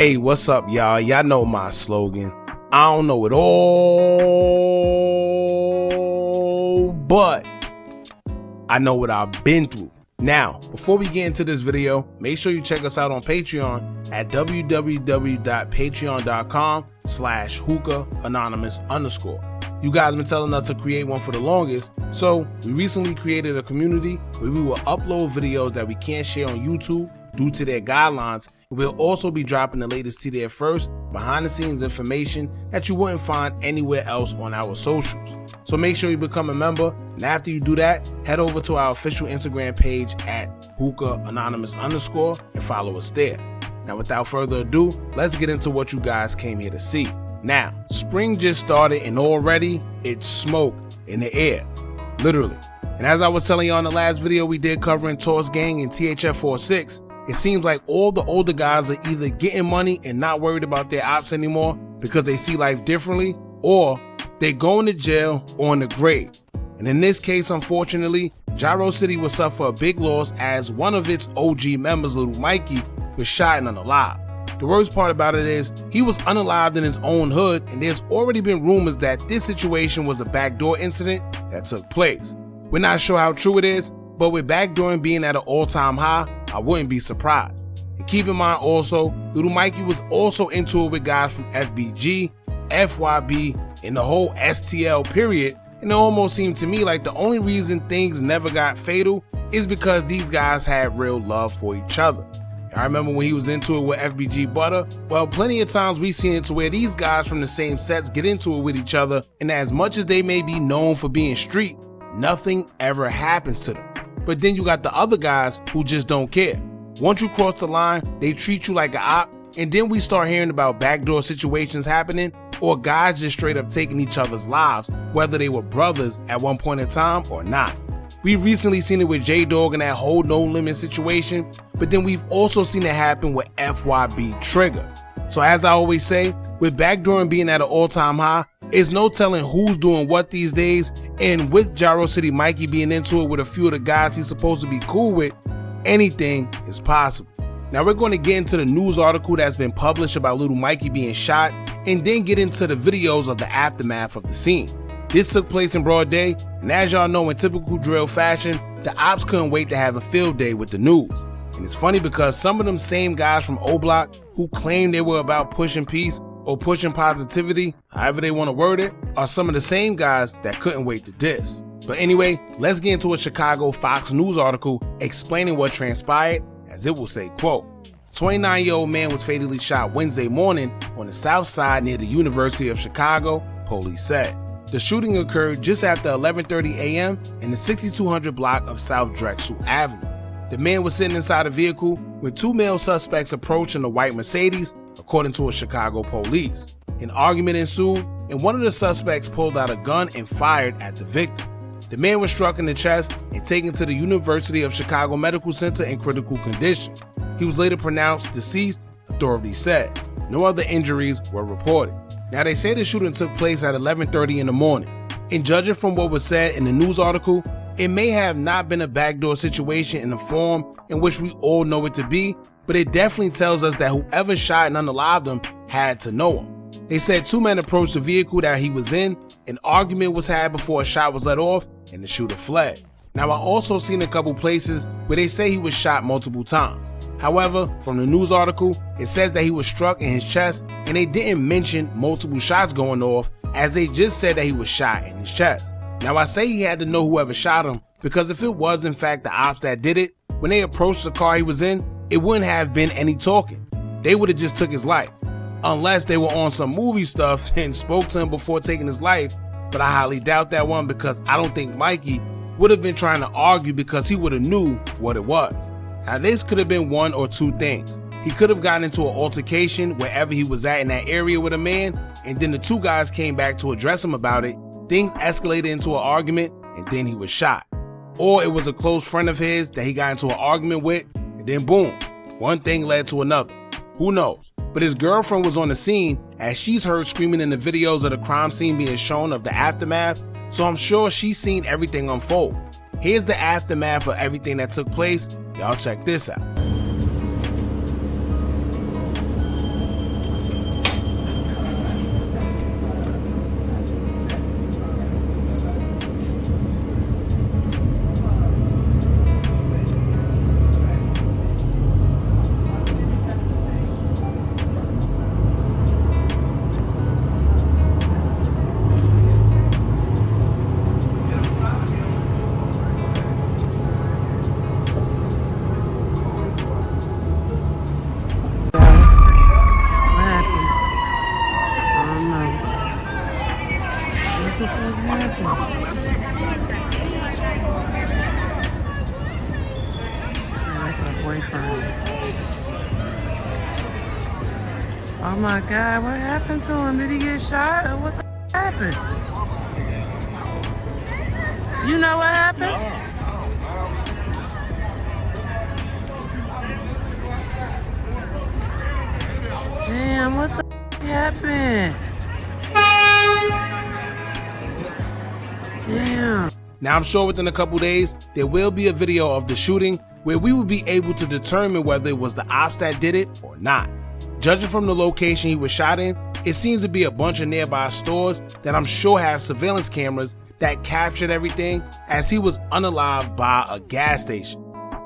Hey, what's up, y'all? Y'all know my slogan. I don't know it all, but I know what I've been through. Now, before we get into this video, make sure you check us out on Patreon at www.patreon.com/hookah_anonymous. You guys been telling us to create one for the longest, so we recently created a community where we will upload videos that we can't share on YouTube due to their guidelines. We'll also be dropping the latest to there first, behind the scenes information that you wouldn't find anywhere else on our socials. So make sure you become a member, and after you do that, head over to our official Instagram page at Hookah Anonymous _ and follow us there. Now without further ado, let's get into what you guys came here to see. Now, spring just started and already it's smoke in the air, literally. And as I was telling you on the last video we did covering Tor's Gang and THF46, it seems like all the older guys are either getting money and not worried about their ops anymore because they see life differently, or they're going to jail or in the grave. And in this case, unfortunately, Jaro City will suffer a big loss as one of its OG members, Little Mikey, was shot and unalived. The worst part about it is he was unalived in his own hood, and there's already been rumors that this situation was a backdoor incident that took place. We're not sure how true it is, but with backdooring being at an all-time high, I wouldn't be surprised. And keep in mind also, Little Mikey was also into it with guys from FBG, FYB, and the whole STL period, and it almost seemed to me like the only reason things never got fatal is because these guys had real love for each other. I remember when he was into it with FBG Butter, well, plenty of times we've seen it to where these guys from the same sets get into it with each other, and as much as they may be known for being street, nothing ever happens to them. But then you got the other guys who just don't care. Once you cross the line, they treat you like an op, and then we start hearing about backdoor situations happening, or guys just straight up taking each other's lives, whether they were brothers at one point in time or not. We've recently seen it with J-Dog and that whole no limit situation, but then we've also seen it happen with FYB Trigger. So as I always say, with backdooring being at an all-time high, it's no telling who's doing what these days, and with Jaro City Mikey being into it with a few of the guys he's supposed to be cool with, anything is possible. Now we're going to get into the news article that's been published about Little Mikey being shot, and then get into the videos of the aftermath of the scene. This took place in broad day, and as y'all know, in typical drill fashion, the ops couldn't wait to have a field day with the news. And it's funny because some of them same guys from O Block who claimed they were about pushing peace or pushing positivity, however they want to word it, are some of the same guys that couldn't wait to diss. But anyway, let's get into a Chicago Fox News article explaining what transpired, as it will say, quote, 29-year-old man was fatally shot Wednesday morning on the south side near the University of Chicago, police said. The shooting occurred just after 11:30 a.m. in the 6200 block of South Drexel Avenue. The man was sitting inside a vehicle when two male suspects approached in a white Mercedes, according to a Chicago police. An argument ensued, and one of the suspects pulled out a gun and fired at the victim. The man was struck in the chest and taken to the University of Chicago Medical Center in critical condition. He was later pronounced deceased, authorities said. No other injuries were reported. Now they say the shooting took place at 11:30 in the morning, and judging from what was said in the news article, it may have not been a backdoor situation in the form in which we all know it to be, but it definitely tells us that whoever shot and unalived him had to know him. They said two men approached the vehicle that he was in, an argument was had before a shot was let off, and the shooter fled. Now I also seen a couple places where they say he was shot multiple times. However, from the news article, it says that he was struck in his chest, and they didn't mention multiple shots going off, as they just said that he was shot in his chest. Now I say he had to know whoever shot him, because if it was in fact the ops that did it, when they approached the car he was in, it wouldn't have been any talking. They would have just took his life. Unless they were on some movie stuff and spoke to him before taking his life, but I highly doubt that one, because I don't think Mikey would have been trying to argue, because he would have knew what it was. Now this could have been one or two things. He could have gotten into an altercation wherever he was at in that area with a man, and then the two guys came back to address him about it. Things escalated into an argument, and then he was shot. Or it was a close friend of his that he got into an argument with, and then boom, one thing led to another. Who knows? But his girlfriend was on the scene, as she's heard screaming in the videos of the crime scene being shown of the aftermath, so I'm sure she's seen everything unfold. Here's the aftermath of everything that took place. Y'all check this out. Oh my God, what happened to him? Did he get shot or what the happened? You know what happened? Damn, what the happened? Damn. Now I'm sure within a couple days, there will be a video of the shooting where we will be able to determine whether it was the Opps that did it or not. Judging from the location he was shot in, it seems to be a bunch of nearby stores that I'm sure have surveillance cameras that captured everything as he was unalived by a gas station.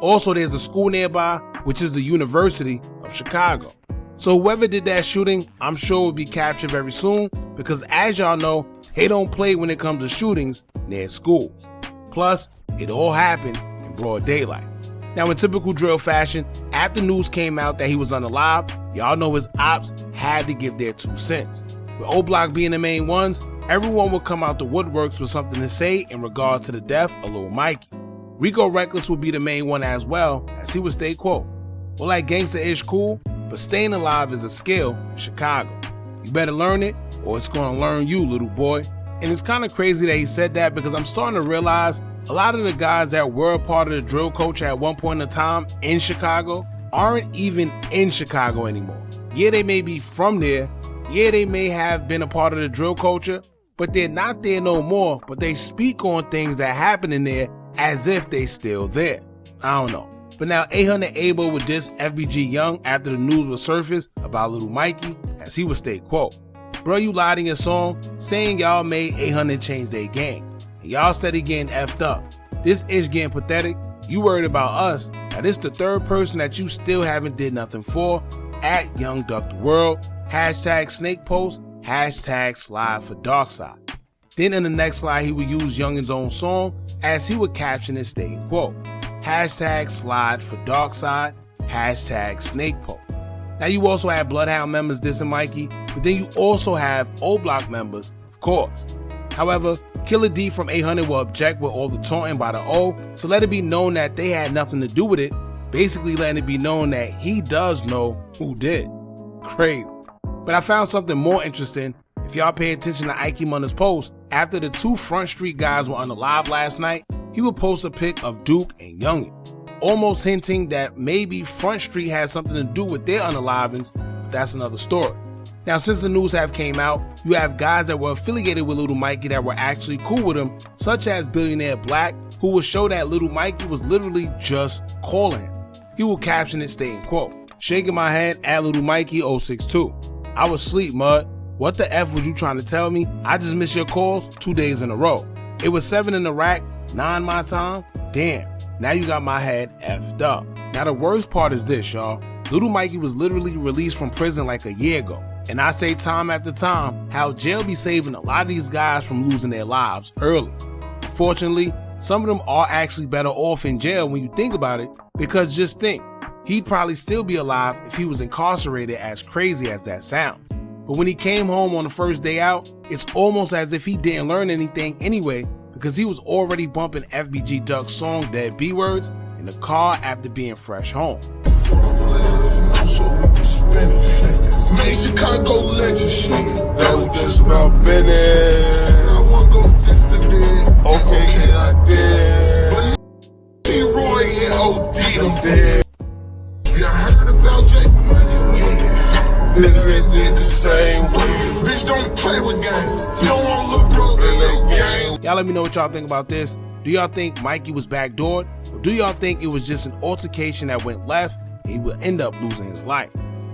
Also, there's a school nearby, which is the University of Chicago. So whoever did that shooting, I'm sure will be captured very soon because as y'all know, they don't play when it comes to shootings near schools. Plus, it all happened in broad daylight. Now in typical drill fashion, after news came out that he was unalived, y'all know his ops had to give their 2 cents. With O Block being the main ones, everyone would come out the woodworks with something to say in regards to the death of Little Mikey. Rico Reckless would be the main one as well, as he would stay quote, "Well, like gangsta-ish cool, but staying alive is a skill in Chicago. You better learn it or it's gonna learn you, little boy." And it's kind of crazy that he said that because I'm starting to realize a lot of the guys that were a part of the drill culture at one point in time in Chicago aren't even in Chicago anymore. Yeah, they may be from there. Yeah, they may have been a part of the drill culture, but they're not there no more, but they speak on things that happen in there as if they still there. I don't know. But now 800 Abel would diss FBG Young after the news was surfaced about Little Mikey, as he would state, quote, "Bro, you lied in your song saying y'all made 800 change their game. And y'all steady getting effed up. This is getting pathetic. You worried about us. Now this the third person that you still haven't did nothing for. At Young Duck the World. Hashtag snake post. Hashtag slide for dark side." Then in the next slide, he would use Youngin's own song as he would caption it stating, quote, "Hashtag slide for dark side. Hashtag snake post." Now you also have Bloodhound members dissing Mikey, but then you also have O Block members, of course. However, Killer D from 800 will object with all the taunting by the O to let it be known that they had nothing to do with it, basically letting it be known that he does know who did. Crazy. But I found something more interesting. If y'all pay attention to Ike Munna's post, after the 2 Front Street guys were unalive last night, he would post a pic of Duke and Youngin, almost hinting that maybe Front Street had something to do with their unalivings. That's another story. Now, since the news have came out, you have guys that were affiliated with Little Mikey that were actually cool with him, such as Billionaire Black, who will show that Little Mikey was literally just calling him. He will caption it stating, quote, "Shaking my head at Little Mikey 062. I was asleep, mud. What the F was you trying to tell me? I just missed your calls 2 days in a row. It was 7 in the rack, 9 my time. Damn, now you got my head effed up." Now the worst part is this, y'all. Little Mikey was literally released from prison like a year ago. And I say time after time how jail be saving a lot of these guys from losing their lives early. Fortunately, some of them are actually better off in jail when you think about it, because just think, he'd probably still be alive if he was incarcerated, as crazy as that sounds. But when he came home on the first day out, it's almost as if he didn't learn anything anyway, because he was already bumping FBG Duck's song Dead B Words in the car after being fresh home. Make Chicago legend shit. That was just about business. I wanna go against the dead. Okay, I did. But T-Roy and OD them dead. You heard about Jake Money? Yeah. Niggas ain't did the same way. Bitch, don't play with games. You don't want to look broke in that game. Y'all let me know what y'all think about this. Do y'all think Mikey was backdoored? Or do y'all think it was just an altercation that went left and he will end up losing his life?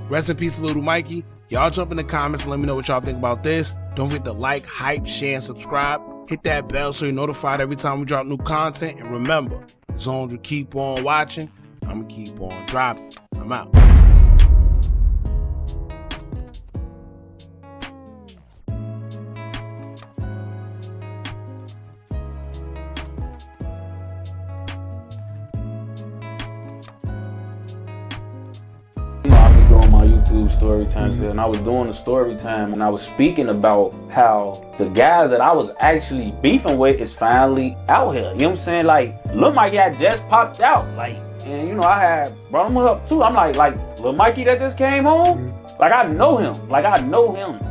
Rest in peace to Little Mikey. Y'all jump in the comments and let me know what y'all think about this. Don't forget to like, hype, share, and subscribe. Hit that bell so you're notified every time we drop new content. And remember, as long as you keep on watching, I'm going to keep on dropping. I'm out. I be doing my YouTube story times, and I was doing the story time, and I was speaking about how the guys that I was actually beefing with is finally out here. You know what I'm saying? Like, Lil Mikey had just popped out, like, and you know, I had brought him up too. I'm like Lil Mikey that just came home, Like I know him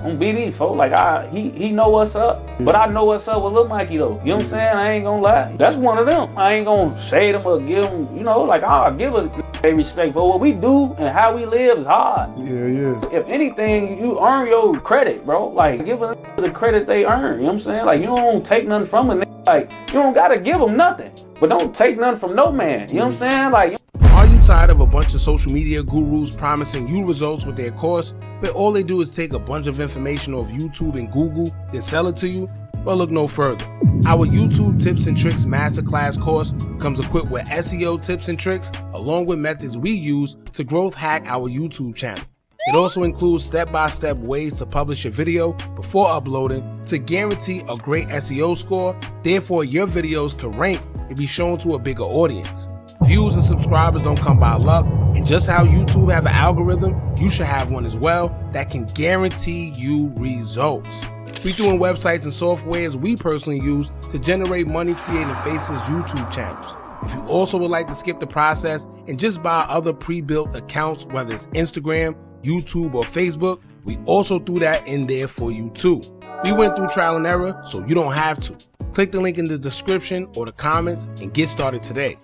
on BD, folks. Like he know what's up, but I know what's up with Little Mikey though. You know what I'm saying? I ain't gonna lie. That's one of them. I ain't gonna shade him or give him, you know, like I'll give a respect for what we do and how we live is hard. Yeah. If anything, you earn your credit, bro. Like give them the credit they earn. You know what I'm saying? Like you don't take nothing from them. Like you don't gotta give them nothing, but don't take nothing from no man. You know what I'm saying? Like. Are you tired of a bunch of social media gurus promising you results with their course, but all they do is take a bunch of information off YouTube and Google, then sell it to you? Well, look no further. Our YouTube Tips and Tricks Masterclass course comes equipped with SEO tips and tricks, along with methods we use to growth hack our YouTube channel. It also includes step-by-step ways to publish your video before uploading to guarantee a great SEO score, therefore your videos can rank and be shown to a bigger audience. Views and subscribers don't come by luck, and just how YouTube have an algorithm, you should have one as well that can guarantee you results. We doing websites and softwares we personally use to generate money creating Faces YouTube channels. If you also would like to skip the process and just buy other pre-built accounts, whether it's Instagram, YouTube, or Facebook, we also threw that in there for you too. We went through trial and error, so you don't have to. Click the link in the description or the comments and get started today.